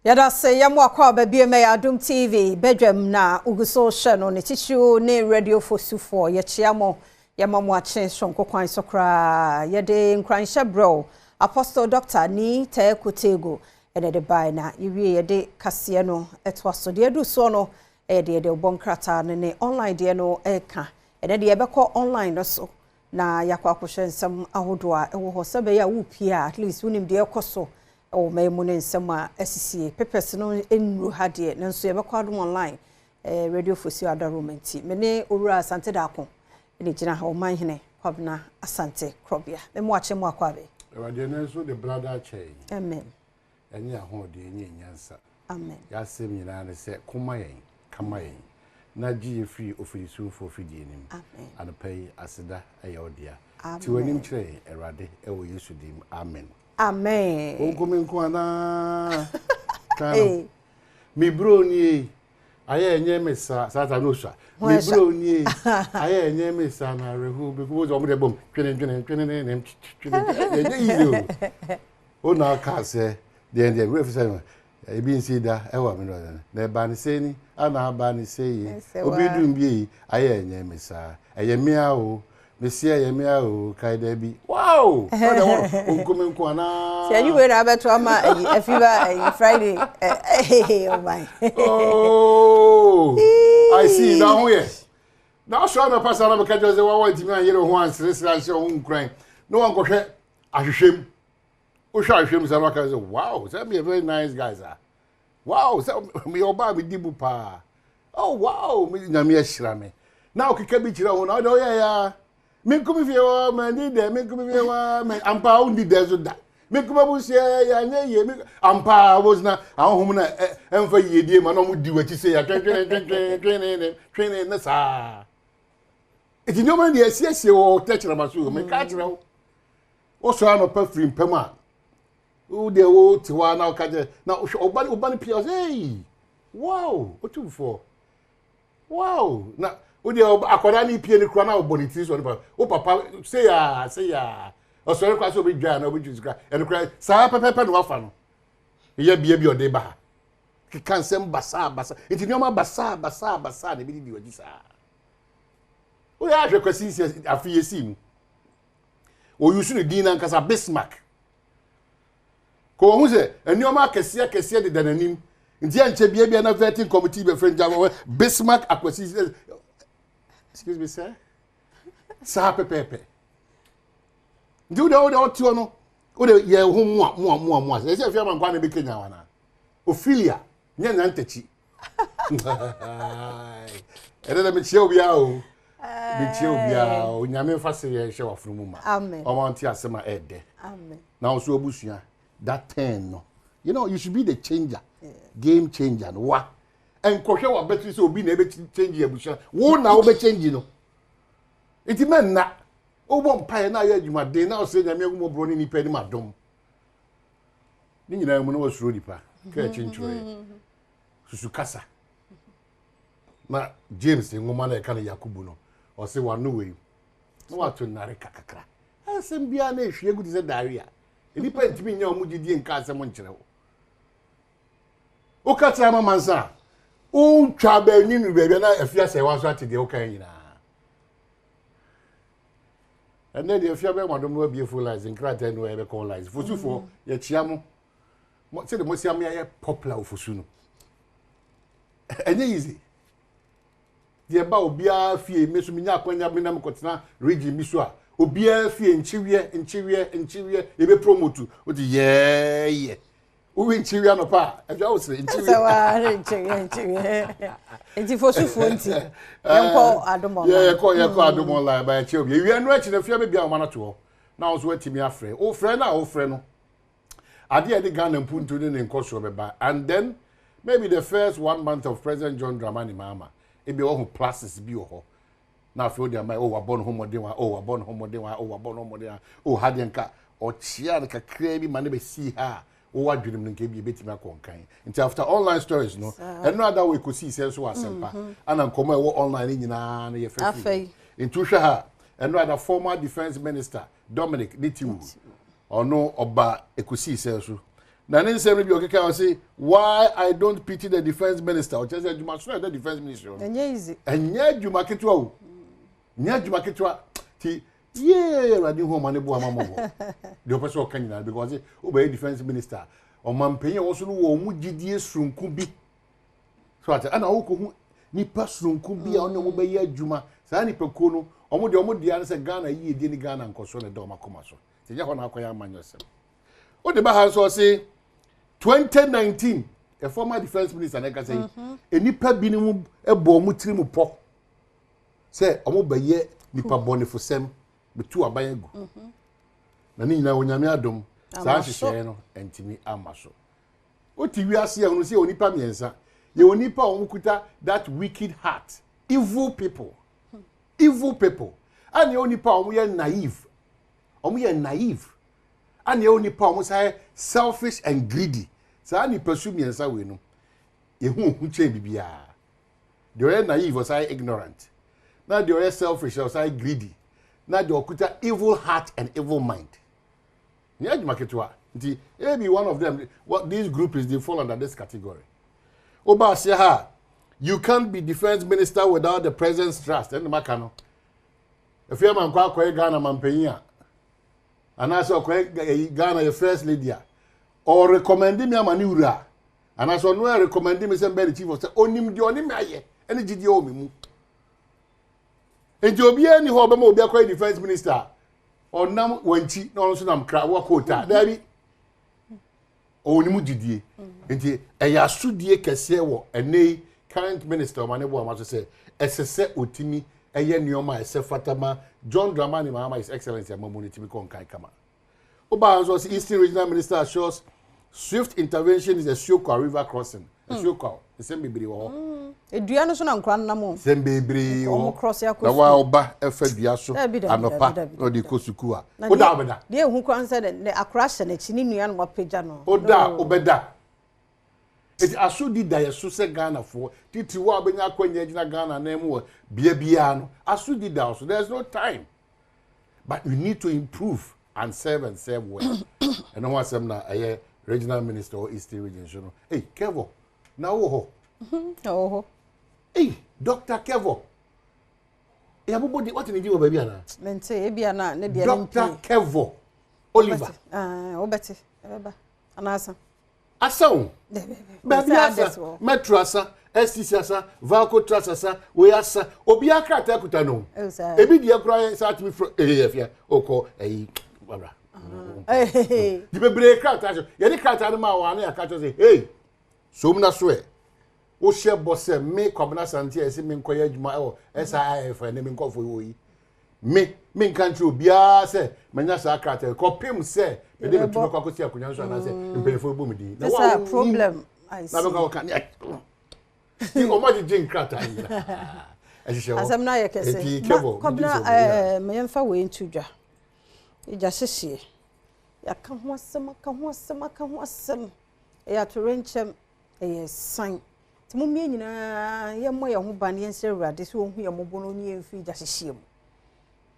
Yada se yamu akwa babie me Adom TV Badwam na uguso hye no ne chichiu ne radio fosufo ye chiamo yamamu achen sonko kwan sokra yede nkranhye bro Apostle Dr. ni Tekutego ene de bai na yiwie yede kase no etwaso de edu so no de obonkrata ne online de no eka ene de yebekọ online no so na yakwa akohwe nsem ahodo a ewo ho sebe ya wupia at least unim de ekoso o maimune nsema asisi pepes no enru hade nanso yebekọ adom online radio fosi adaromenti mene owura asante dako ene gina ha o manhene kwabna asante krobia memo ache mu akwabe Ewade na so the brother chey amen enye ahode enye nyansa amen ya sem nyina ne se koma yen kama yen na ji free ofirisu for fidie nim amen anapai aseda eye odia ti wanim kire Ewade ewo Yesu dim amen amen onkomen ko ana kan mi bro ni aye enye mesa sata no sha mi bro ni aye enye mesa na rehu because o mo de bom twene easy o na ka se the we say e bi nsi da e wa me no na ba ni se ni ana ba ni se yi obi dum bi aye enye mesa eye mia o Mesia yemia o kai da bi wow onkomen ko ana se you we na beto ama afiba Friday oh my oh I see now here now so na pass na ka jose wa want me anyere ho ansresra se ho nkran no wan ko hwe ahwehwem o hwe ahwehwem se na ka say wow say be a very nice guys ah wow say me oba me dibu pa oh wow me na me ahira me now kika bi kira ho na o ya me come if you man need them me come if you man ampa undi dezo da me come bu se ya nya ye me ampa was na ahom na emfa yedie ma no mu di wachi se ya twene na sa eti no man dey sie o techra maso me ka kire o so ano pa free pema o de o tiwa na o ka je na obani pia hey wow o tu for wow na o de akoda ni pie ni kura na oboniti so ni o papa say ya o so kwa so be dwa na obi juska e kura sa pepepe no afa no ye bia bi o de ba ki kan sem basa enti ni o ma basa na bi di wadi sa o ya hwe kwasi afi yesi mu o yusu ni din na nkasa Bismarck ko hu se eni o ma kese de dananim nti anche bia na vetting committee be friend jam Bismarck akwasi. Excuse me, sir. Sa pepepe. Do the other no. O de ye hu mo. Say say fiam nkwa na be Kenya wana. Ophelia, nya na ntachi. Ere me chie obi a o. Me chie obi a o nyame fa se ye hye wafunu mu ma. Amen. O want asema ede. Amen. Now so obusua that 10 no. You know, you should be the changer. Yeah. Game changer no wa. En kohwe wa betri se obi na ebe change abusha wo na wo be change no iti men na obo mpae na ya adwuma de na o se nyame agumo bro ni nipa ni madom ni nyina mu no wasuro nipa ka chinchire susu kasa na James ngoma na ka na Yakubu no o se wa no we no wa to nare kakakra asem bia na ehwe egu se daria nipa ntimi nya omugidie nka asem nkyere wo o ka tira mama nsa o twa ba ni nu bebe na afia se wa so atide o kan nyina and then the afia be madom no beautiful lies in krata no e be call lies fosufo ye chiamo se de mo siam ya popular ofosu no enye easy de ba obia fie mesu minya akwanya bi na mkotena region bi so a obia fie nchiwie e be promote o di ye uwi nchiwi anopa aja o sire nchiwi sawa nchiwi enti fosufu nti yempo Adom online yeko Adom online ba echi obi ewi anu echi na fia me bia o mana to na o so atimi afre o frɛ na o frɛ no ade ade Ghana mpuntu ne nkoso beba and then maybe the first 1 month of President John Dramani Mahama e be o hu pluses bi o ho na afro dia mai o wabon homode wa o hade nka o chia nka kra bi mane be si ha o wadwunim no nke bi betimi akonkan nti after online stories no eno ada we ko si sense wa sempa ana nkomo e wo online nyina na ye free nti hwe ha eno ada former defense minister Dominic Nitiwu ono oba ekosi sense na ne nsɛm bi okeka o say why I don't pity the defense minister o chese adwuma so the defense minister enye easy enye adwuma ketwa o nya adwuma ketwa ti ye radi ho ma ne bo ama mo de o pese o kan nyina because o be defense minister o mampenye wo so no wo mu gidie surunku bi so ata ana wo ko hu nipa surunku bi a ono mo be ye adwuma saa nipa ko no omo de an se Ghana yi die ni Ghana nkoso ne do makoma so ti nya ho na akoya amanyo sem o de ba ha so say 2019 a former defense minister na ka say enipa bi ni mu ebo mu tiri mu po say omo be ye nipa bonifo sem betu abayagu na ni nyina onyame adom saa hyehyɛ no entimi amaso o ti wi ase ehunu say onipa miensa ye onipa omukuta that wicked heart evil people and ye onipa omu ye naive and ye onipa omu say selfish and greedy saa ni pursue miensa we no ye hu chen bibia de ye naive or say ignorant na de ye selfish or say greedy na de okuta evil heart and evil mind. Yeah, maybe one of them, what this group is, they fall under this category. Oba Siha, you can't be defense minister without the president's trust. And the Makano. If you're man kwa Ghana Mampenia, and I saw Ghana your first lady, or recommending me a manura, and I saw no recommending me somebody chief of onim maye, and the GDO me. And you'll be any hobby will be a defense minister. Or nam wanchi no so nam kra wa kota dabi oni mu gidie enti eya sudie kese wo enei current minister mane bo amaso say esese otimi eye nioma ese fatama John Dramani Mahama his excellency amamuni timi kon kan kama oba so Eastern Regional Minister assures swift intervention is a Sawla river crossing Sawla Sembebiri wo edua no so na nkran na mo Sembebiri wo cross ya na wa oba efa dua so anopa no de kosuku a oda obeda de hu kwan se de akrashe na chini nua no mapeja no oda obeda eti asudi da yeso se Ghana fo titi wo abenya akwanya gina Ghana na mu bia no asudi da so there's no time but we need to improve and serve well and no asem na aye regional minister or Eastern region so no hey Kevo na wo ho oh hey Dr. Kevo ya bobodi what ni di wo baby ana mente e bia na ne dia Dr. Kevo Oliver obeti ebeba anasa asaw baby asa metro asa STC asa Valco Trust asa we asa obi akrata kuta no ebi dia kura sa atimi efia oko babra di bebre krata ye ni krata no ma wa na ya ka cho say hey so mna so e wo hye bosse me kwabna santi ese me nkoye adwuma e SIF na me nkofo yi me nkantre obia se manya sa krata ko pim se me de betuma kwa kosi akonya so na se mpelefo bo medi na wa problem I see na be ka ni o ma jin krata yi asem na ye kese kwabna me yemfa we ntudwa ija hyehyie ya ka ho asem ya to renchem san ti mo mie nyina ye mo ye ho ban ye nse urade so hu ye mo bono ni emfi ja hyehyie mu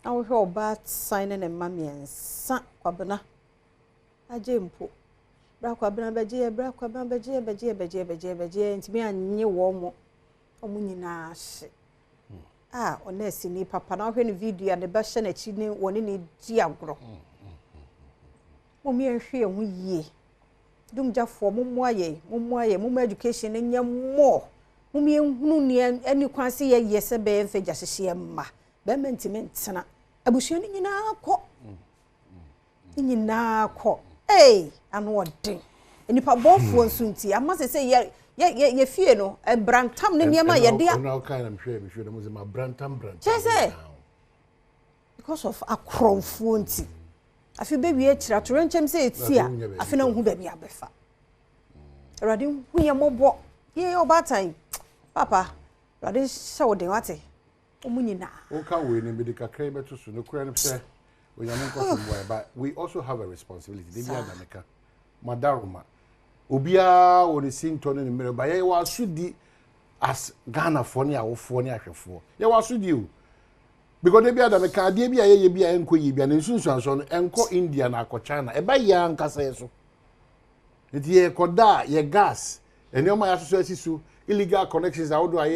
na wo hwe oba sign na ma miensa kwabena aje mpo bra kwabena beje ntimi anye wo mo omo nyina hye onesi ni papa na hwe ni video ya de ba hye na chi ni woni ni di agro mo mie hwe hu yie dum jafo mo education nya mo mumie hunu ni ani kwanse ye yese be mfe jahyehyie ma be mentena abusua ni nyina kɔ anu odin enipa bɔfo nsunti amase se ye fie no brantam ne niema ye dia na kan na mhwe na mo se ma brantam chese because of akromfo nti afi be wie kira torenchem se etia afi na hu ba bi abefa erade hu ye mobɔ ye obatan papa erade show den wate omunyina o kan we ni be kakrai beto so no kura ne se we nyame nkoso boy but we also have a responsibility dey bia America madaruma obia wo ne sinto ne mere ba ye wa sudi as Ghana for ne awofo ne ahwefo ye wa sudi o because dey bia America dey bia ye bia enko yi bia ne nsunsuan so no enko India na akọ China e ba ya nkasa so Nti ye koda ye gas. And your my so illegal connections how do I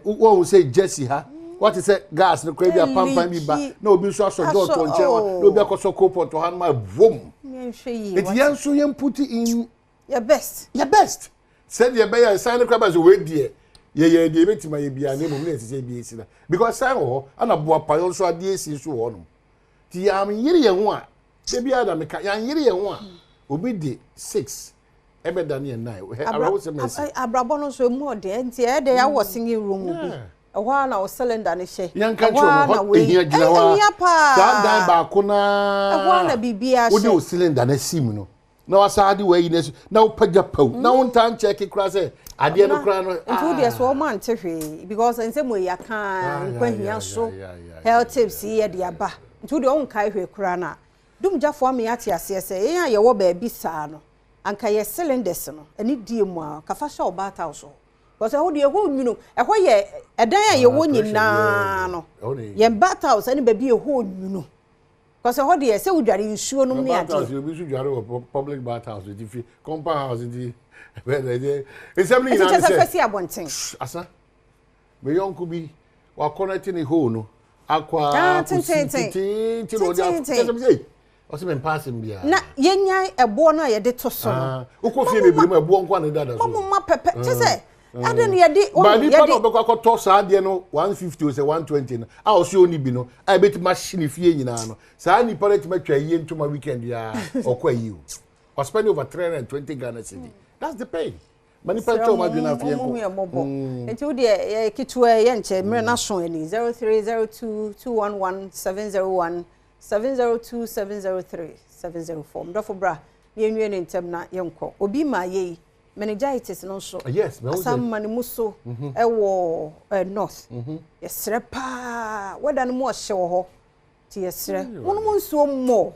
what we say Jesse ha. What is it gas no crave a pump and ba no be so door to nche no be akoso copot to hand my boom. It yan so yan put it in your best. Your best. Said your bear sign the crab as we dear. Ye dey beti my bia na mo na say bi esi na because sign ho ana boa payo so ade esi so ho no. Ti am yiri ye ho a de bia da me ka yan yiri ye ho a obi de 6 ebe da na 9 abrawo se mercy abrabo no so mu ode nti e de ya wo singing room bi ehwa na o cylinder ne hye ehwa na we ehia gina wa sa dan ba ko na ehwa na bibia hye wo de o cylinder na sim no na wasade we yi na wo pagya pau na wo ntan check kra se ade no kra no ntu de so man tehwe because nse mo ya kan kwa hia so health tips ye de aba ntu de on kai hwe kra na dum jafo am ya ti ase se yan ye wo ba bi saa no anka ye cylinders no ani die mu a kafa sha obata so because ho de ho nwunu ho ye edan ya ye wo nyina no ye bata house ani ba bi ye ho nwunu because ho de se udware nsuo no me ade you be udware public bath house the compound house the it's something na say fesi abonten asa me yonku bi wa connect ni ho no akwa tin no dia o se me pass mbia na yenyan ebo no ye de to so no ukofie bebre ma ebo nkwa ne dada so mo ma pepe chese ade ne ye de o ye de ba ko to sa de no 150 o se 120 no a o se oni bi no a beti machine fie nyina no sa ni parent ma twa yi ntoma weekend ya okwa yi o spend over 320 Ghana cedi that's the pain mani pa twa ma dwena fie ko enti wo de kitwa ye nche mre na so ani 0302211701 702703704 mdofo bra yenwie ne ntem na yenko obi ma ye meningitis no so yes me asam mani muso ewo north yesre pa weda no mo hye wo ho ti yesre wonu mo nsuo mo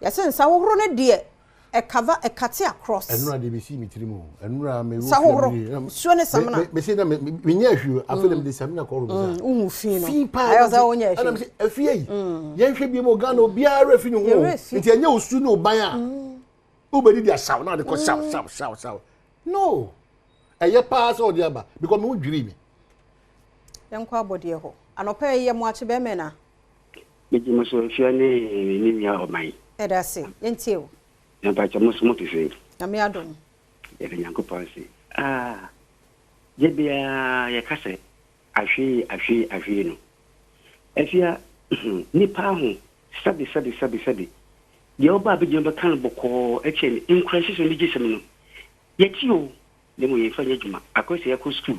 yesen sa wohoro ne de e cover e cut across enura de be see me tirimu enura me sa wohoro suo ne samna me say na me nya hwu afele de samna ko ro uhu fi no ayo za wonya hwu ana me afie yi ye hwe bi mo Ghana obi ara fi no ho nti enya osu no ban a ubedi dia saw na de ko saw no eye pass all the aba because me dwiri me yanko abode ho anopa ye mo ache be me na meji mo so hwe ni nya o mai eda se yentie o na ba cha mo so mo te se na me adom ye de nyanko pa se je bia ye kase ahwe no efia ni pa ho sabi ye oba be je be kan boko eche ni increase so ni gisem no ye ti o le mo ye fa ye juma akosi ye ko school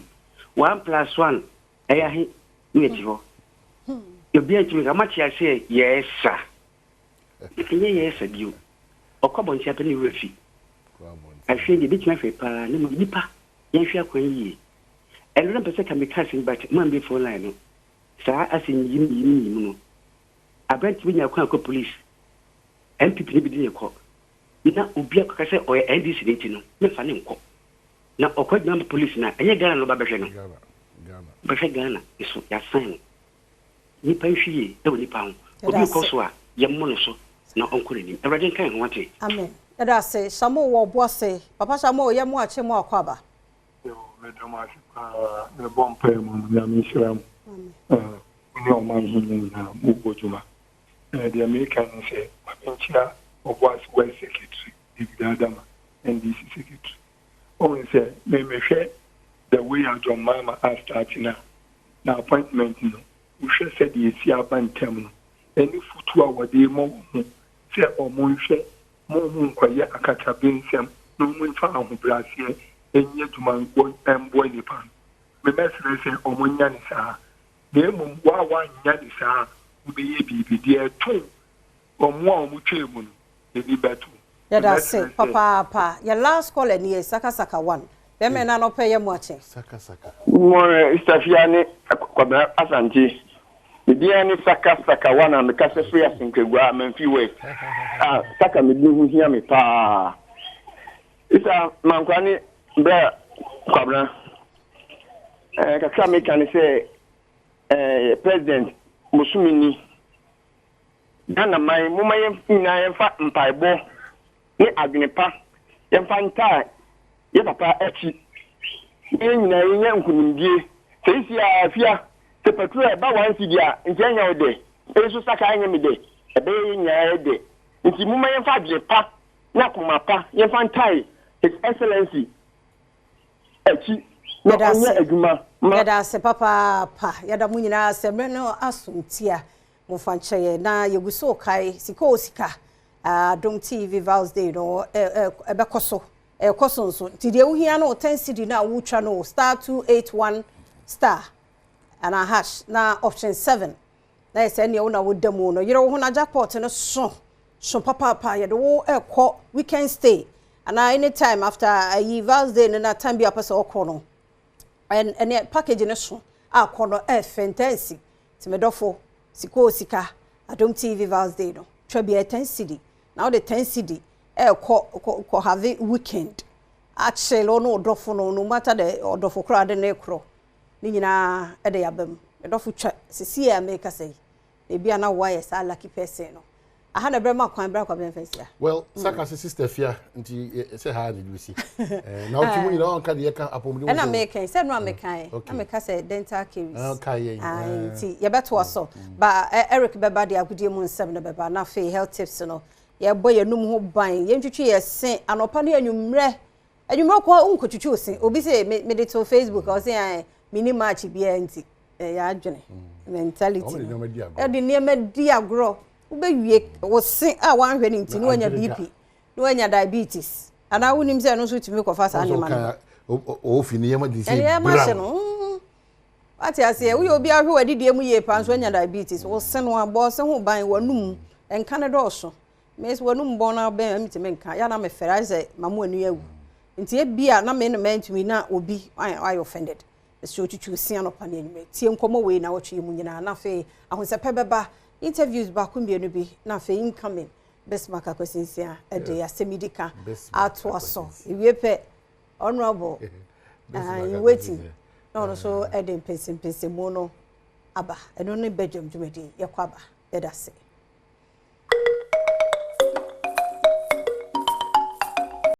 1+1 eya he ni ti ho yo bia ti ga machi ase yes sir kinye yes bio okobo ntia pe ni refi ahwe ye bitima fe pa ne mo nipa ye hwe akwan yi elo na pese kamikaze but man be phone line no sa asin yim no abranti bi nya kwa ko police MPP ni bi di ko na obi akaka se o indiscipline no me fa ne nko na okwadwa police na enye Ghana no ba behwe no behwe Ghana iso ya sign ni pa hwie e woni pa ho obi ko so a ye mo no so na onkore ni everything kan ho wate amen eda say samo wo bo say papa samo ye mo ache mo akwaba yo me do ma ne bon pe mo na mi shira mo ni o man hin na mo bojuma the American say Mabenchia of was West Secretary, Adama, and this secretary. Only say, me share the way I John Mama asked starting now appointment. We should say the Asia Ban terminal. Any foot hour day more say or more share more moon quiet a catabin sam, no one found who Brazil, and yet to my boy and boy Nipan. The message say or one yanisa. The moon one yanisa. Be dear too or more mutual the better. That's it, Papa. Your last call and yes, Saka 1. Them and no pay your watching. Saka. More Stafiani Asanti. The dear Saka 1 and the Casa Free as in Kegua, and few ways. Saka me do hear me, pa. It's a Manquani Bear Cobra. Kakame can say, President. Musumini Ghana mai mumaye ina yemfa mpaibo ni agnepa yɛmfanta yɛ papa akyi yɛn nyinaa yɛnyɛ nkunimdie sɛ isi afia sɛ petrol ba 1 cedi a nkyɛn nyɛ ɔdɛ ɛso saka anyɛ me dɛ ɛbɛyɛ nyinaa dɛ nti muma yɛmfa adwene pa na koma pa yɛmfanta his excellency akyi na ɔnyɛ adwuma yɛda se papa pa yɛda mu nyinaa sɛ mmerɛ no asomtia mofa nkyɛyɛ na yɛgu so kae sika o sika Adom TV Vals Day no ɛbɛkɔ so ɛkɔ so nso nti deɛ wohia no 10 cedi na wotwa no star 281 star ana hash na option 7 na yɛsɛ nea wo na woda mu no yɛrɛ wo ho na jackpot no so papa yɛde wo ɛkɔ weekend stay ana anytime after a Vals Day na time bi apɛ sɛ ɔkɔ no and package no so akɔ no fantasy timedofo sika sika Adom TV Vals Day no twa bi 10 cedi now the 10 cedi ko have weekend actually no odofo no matter the odofo kra de na ekro ni nyina e de yabam edofo twa sisi ya make say e bia na why sa lucky person no aha na brema kwan bra kwa ben fancy well saka sister fia nti say ha de lucy na otu mu nyina on ka de ka apom de na make say no amekan na make say dental caries okay nti ye beto so ba Eric beba de agudie mu nsem na beba na fe health tips no ye boy enum ho ban ye ntwetwe ye sen anopa na enwumre ko unkotwetwe osen obi say me de to Facebook o say mini match bia nti ya adwene mentality e de niam di agro ubewie wo sen a wan hwe ni nti no anya BP no anya diabetes ana wonim say no so timi ko fa sa ne ma o fi niam di say no ati ase we obi ahwe wadidie mu ye pa so anya diabetes wo sen no abo se ho ban wanum enka ne do so mes wanum bon na ben mitime nka ya na me fera say mamu anu yawu nti e bia na me no mentumi na obi I offended so tutu sia no pa na enwe tie nkomo we na wotwe mu nyina na fe ahonsepe beba interviews ba ko mbienu bi na fe incoming Bismarck akwasinsia e de asemidika ato aso ewie pe honorable you waiting no so e de pese mu no aba eno ne Badwam dwumadi ye kwaba ye da se